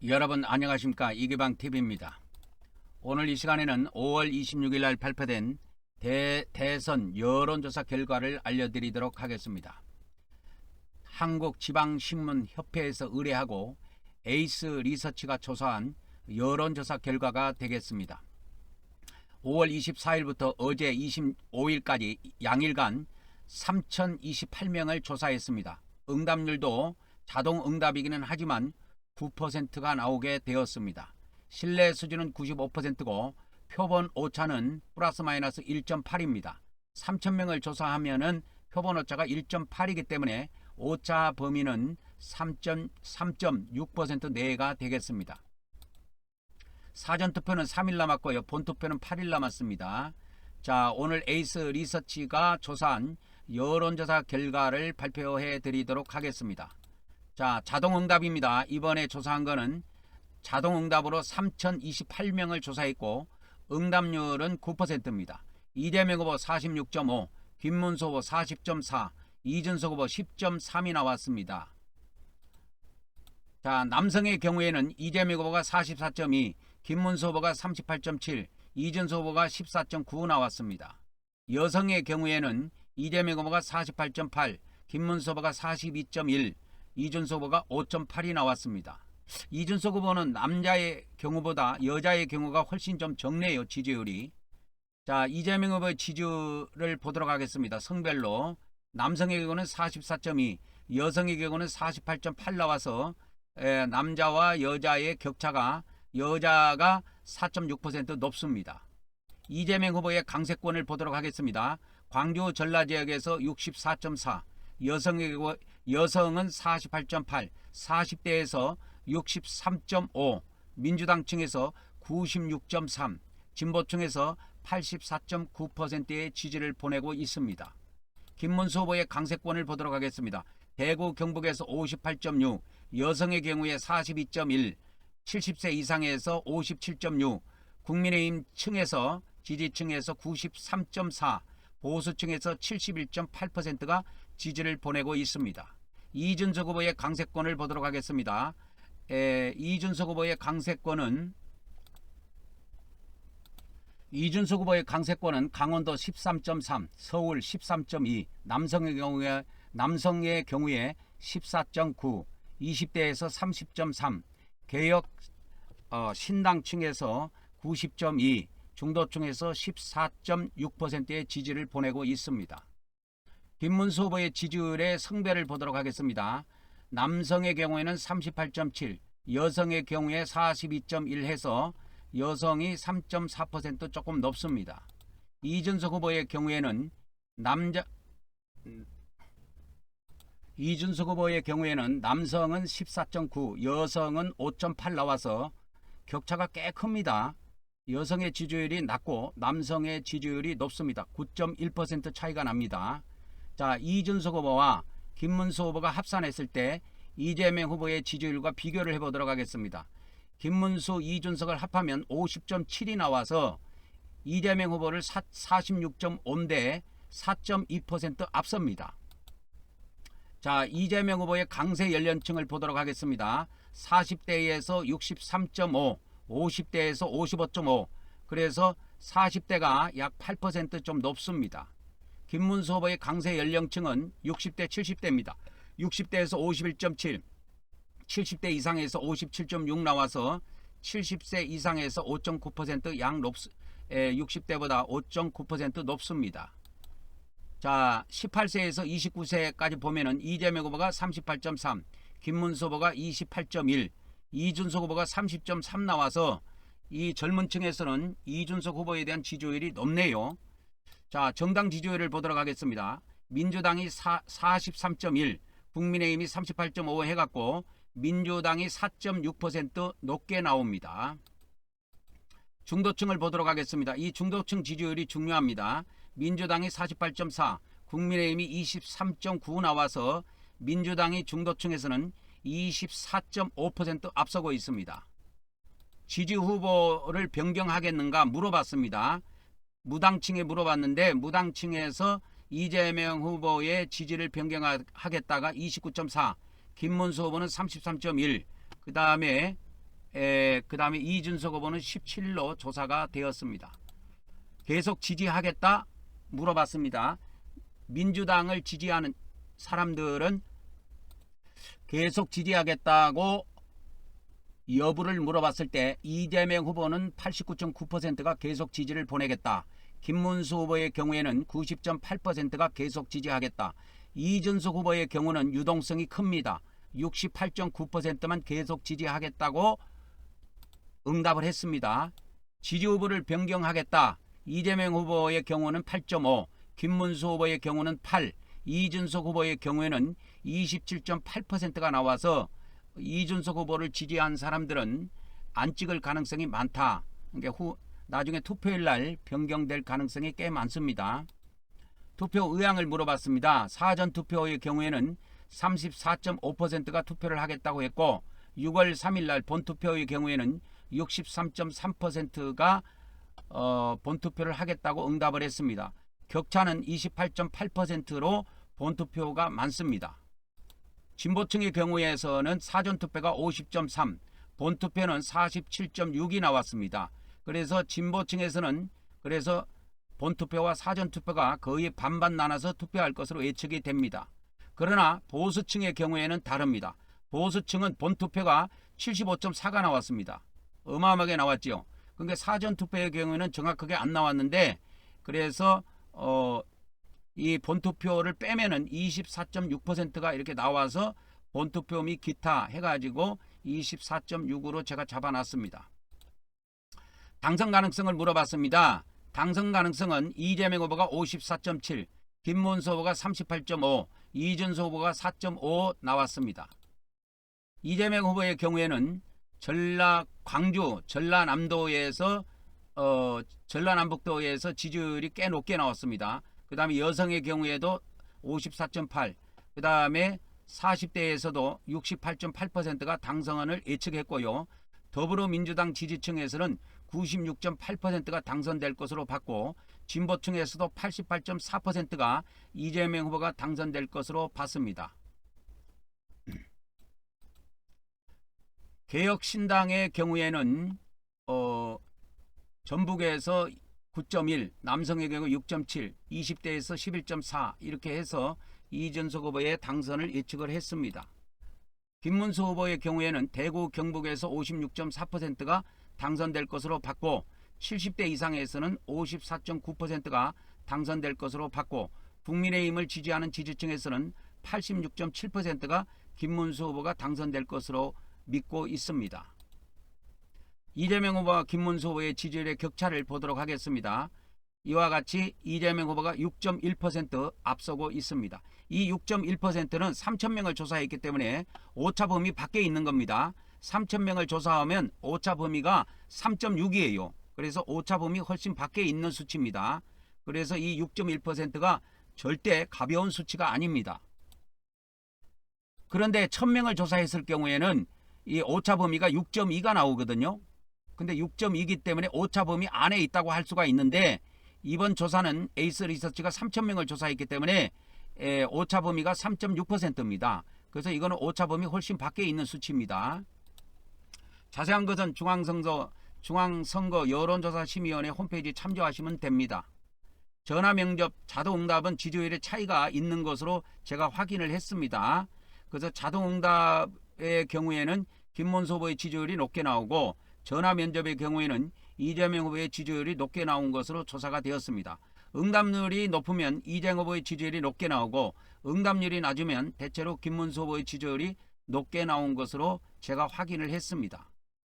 여러분 안녕하십니까. 이기방TV입니다. 오늘 이 시간에는 5월 26일 날 발표된 대선 여론조사 결과를 알려드리도록 하겠습니다. 한국지방신문협회에서 의뢰하고 에이스 리서치가 조사한 여론조사 결과가 되겠습니다. 5월 24일부터 어제 25일까지 양일간 3028명을 조사했습니다. 응답률도 자동응답이기는 하지만 9%가 나오게 되었습니다. 신뢰 수준은 95%고 표본 오차는 플러스 마이너스 1.8입니다. 3,000명을 조사하면은 표본 오차가 1.8이기 때문에 오차 범위는 3.6% 내외가 되겠습니다. 사전투표는 3일 남았고요. 본투표는 8일 남았습니다. 자, 오늘 에이스 리서치가 조사한 여론조사 결과를 발표해 드리도록 하겠습니다. 자, 자동응답입니다. 이번에 조사한 거는 자동응답으로 3028명을 조사했고 응답률은 9%입니다. 이재명 후보 46.5, 김문수 후보 40.4, 이준석 후보 10.3이 나왔습니다. 자, 남성의 경우에는 이재명 후보가 44.2, 김문수 후보가 38.7, 이준석 후보가 14.9 나왔습니다. 여성의 경우에는 이재명 후보가 48.8, 김문수 후보가 42.1, 이준석 후보가 5.8이 나왔습니다. 이준석 후보는 남자의 경우보다 여자의 경우가 훨씬 좀 적네요. 지지율이. 자, 이재명 후보의 지지율을 보도록 하겠습니다. 성별로 남성의 경우는 44.2, 여성의 경우는 48.8 나와서 남자와 여자의 격차가 여자가 4.6% 높습니다. 이재명 후보의 강세권을 보도록 하겠습니다. 광주 전라 지역에서 64.4, 여성은 48.8, 40대에서 63.5, 민주당층에서 96.3, 진보층에서 84.9%의 지지를 보내고 있습니다. 김문수 후보의 강세권을 보도록 하겠습니다. 대구 경북에서 58.6, 여성의 경우에 42.1, 70세 이상에서 57.6, 국민의힘 층에서 지지층에서 93.4, 보수층에서 71.8%가 지지를 보내고 있습니다. 이준석 후보의 강세권을 보도록 하겠습니다. 이준석 후보의 강세권은 강원도 13.3, 서울 13.2, 남성의 경우에 14.9, 20대에서 30.3, 개혁 신당층에서 90.2, 중도층에서 14.6%의 지지를 보내고 있습니다. 김문수 후보의 지지율의 성별을 보도록 하겠습니다. 남성의 경우에는 38.7, 여성의 경우에 42.1 해서 여성이 3.4% 조금 높습니다. 이준석 후보의 경우에는 남성은 14.9, 여성은 5.8 나와서 격차가 꽤 큽니다. 여성의 지지율이 낮고 남성의 지지율이 높습니다. 9.1% 차이가 납니다. 자, 이준석 후보와 김문수 후보가 합산했을 때 이재명 후보의 지지율과 비교를 해보도록 하겠습니다. 김문수, 이준석을 합하면 50.7이 나와서 이재명 후보를 46.5인데 4.2% 앞섭니다. 자, 이재명 후보의 강세 연령층을 보도록 하겠습니다. 40대에서 63.5, 50대에서 55.5, 그래서 40대가 약 8% 좀 높습니다. 김문수 후보의 강세 연령층은 60대, 70대입니다. 60대에서 51.7, 70대 이상에서 57.6 나와서 70세 이상에서 5.9% 약 60대보다 5.9% 높습니다. 자, 18세에서 29세까지 보면은 이재명 후보가 38.3, 김문수 후보가 28.1, 이준석 후보가 30.3 나와서 이 젊은 층에서는 이준석 후보에 대한 지지율이 높네요. 자, 정당 지지율을 보도록 하겠습니다. 민주당이 43.1, 국민의힘이 38.5 해갖고 민주당이 4.6% 높게 나옵니다. 중도층을 보도록 하겠습니다. 이 중도층 지지율이 중요합니다. 민주당이 48.4, 국민의힘이 23.9 나와서 민주당이 중도층에서는 24.5% 앞서고 있습니다. 지지 후보를 변경하겠는가 물어봤습니다. 무당층에 물어봤는데 무당층에서 이재명 후보의 지지를 변경하겠다가 29.4, 김문수 후보는 33.1, 그 다음에 그 다음에 이준석 후보는 17로 조사가 되었습니다. 계속 지지하겠다 물어봤습니다. 민주당을 지지하는 사람들은 계속 지지하겠다고 여부를 물어봤을 때 이재명 후보는 89.9%가 계속 지지를 보내겠다. 김문수 후보의 경우에는 90.8%가 계속 지지하겠다. 이준석 후보의 경우는 유동성이 큽니다. 68.9%만 계속 지지하겠다고 응답을 했습니다. 지지 후보를 변경하겠다. 이재명 후보의 경우는 8.5, 김문수 후보의 경우는 8, 이준석 후보의 경우에는 27.8%가 나와서 이준석 후보를 지지한 사람들은 안 찍을 가능성이 많다. 그러니까 나중에 투표일 날 변경될 가능성이 꽤 많습니다. 투표 의향을 물어봤습니다. 사전 투표의 경우에는 34.5%가 투표를 하겠다고 했고 6월 3일 날 본투표의 경우에는 63.3%가 본투표를 하겠다고 응답을 했습니다. 격차는 28.8%로 본투표가 많습니다. 진보층의 경우에서는 사전투표가 50.3, 본투표는 47.6이 나왔습니다. 그래서 진보층에서는 그래서 본투표와 사전투표가 거의 반반 나눠서 투표할 것으로 예측이 됩니다. 그러나 보수층의 경우에는 다릅니다. 보수층은 본투표가 75.4가 나왔습니다. 어마어마하게 나왔죠. 그러니까 사전투표의 경우에는 정확하게 안 나왔는데 그래서 이 본투표를 빼면은 24.6%가 이렇게 나와서 본투표 및 기타 해가지고 24.6으로 제가 잡아놨습니다. 당선 가능성을 물어봤습니다. 당선 가능성은 이재명 후보가 54.7, 김문수 후보가 38.5, 이준석 후보가 4.5 나왔습니다. 이재명 후보의 경우에는 광주, 전라남도에서 전라남북도에서 지지율이 꽤 높게 나왔습니다. 그 다음에 여성의 경우에도 54.8, 그 다음에 40대에서도 68.8%가 당선을 예측했고요. 더불어민주당 지지층에서는 96.8%가 당선될 것으로 봤고 진보층에서도 88.4%가 이재명 후보가 당선될 것으로 봤습니다. 개혁신당의 경우에는 전북에서 9.1, 남성의 경우 6.7, 20대에서 11.4 이렇게 해서 이준석 후보의 당선을 예측을 했습니다. 김문수 후보의 경우에는 대구 경북에서 56.4%가 당선될 것으로 봤고 70대 이상에서는 54.9%가 당선될 것으로 봤고 국민의힘을 지지하는 지지층에서는 86.7%가 김문수 후보가 당선될 것으로 믿고 있습니다. 이재명 후보와 김문수 후보의 지지율의 격차를 보도록 하겠습니다. 이와 같이 이재명 후보가 6.1% 앞서고 있습니다. 이 6.1%는 3,000명을 조사했기 때문에 오차 범위 밖에 있는 겁니다. 3,000명을 조사하면 오차 범위가 3.6이에요. 그래서 오차 범위 훨씬 밖에 있는 수치입니다. 그래서 이 6.1%가 절대 가벼운 수치가 아닙니다. 그런데 1,000명을 조사했을 경우에는 이 오차 범위가 6.2가 나오거든요. 근데 6.2이기 때문에 오차 범위 안에 있다고 할 수가 있는데 이번 조사는 에이스 리서치가 3,000명을 조사했기 때문에 오차 범위가 3.6%입니다. 그래서 이거는 오차 범위 훨씬 밖에 있는 수치입니다. 자세한 것은 중앙선거 여론조사심의위원회 홈페이지 참조하시면 됩니다. 전화면접 자동응답은 지지율의 차이가 있는 것으로 제가 확인을 했습니다. 그래서 자동응답의 경우에는 김문수 후보의 지지율이 높게 나오고 전화면접의 경우에는 이재명 후보의 지지율이 높게 나온 것으로 조사가 되었습니다. 응답률이 높으면 이재명 후보의 지지율이 높게 나오고 응답률이 낮으면 대체로 김문수 후보의 지지율이 높게 나온 것으로 제가 확인을 했습니다.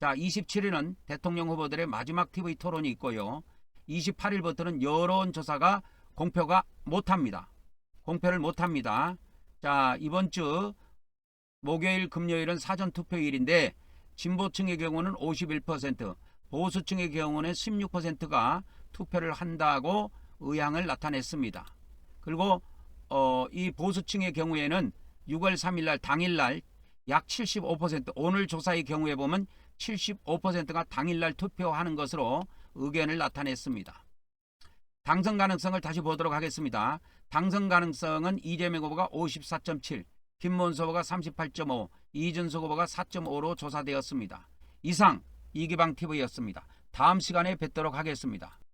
자, 27일은 대통령 후보들의 마지막 TV 토론이 있고요. 28일부터는 여론조사가 공표를 못합니다. 자, 이번 주 목요일 금요일은 사전투표일인데 진보층의 경우는 51%, 보수층의 경우는 16%가 투표를 한다고 의향을 나타냈습니다. 그리고 이 보수층의 경우에는 6월 3일 당일날 약 75%, 오늘 조사의 경우에 보면 75%가 당일날 투표하는 것으로 의견을 나타냈습니다. 당선 가능성을 다시 보도록 하겠습니다. 당선 가능성은 이재명 후보가 54.7, 김문수 후보가 38.5, 이준석 후보가 4.5로 조사되었습니다. 이상 이기방TV였습니다. 다음 시간에 뵙도록 하겠습니다.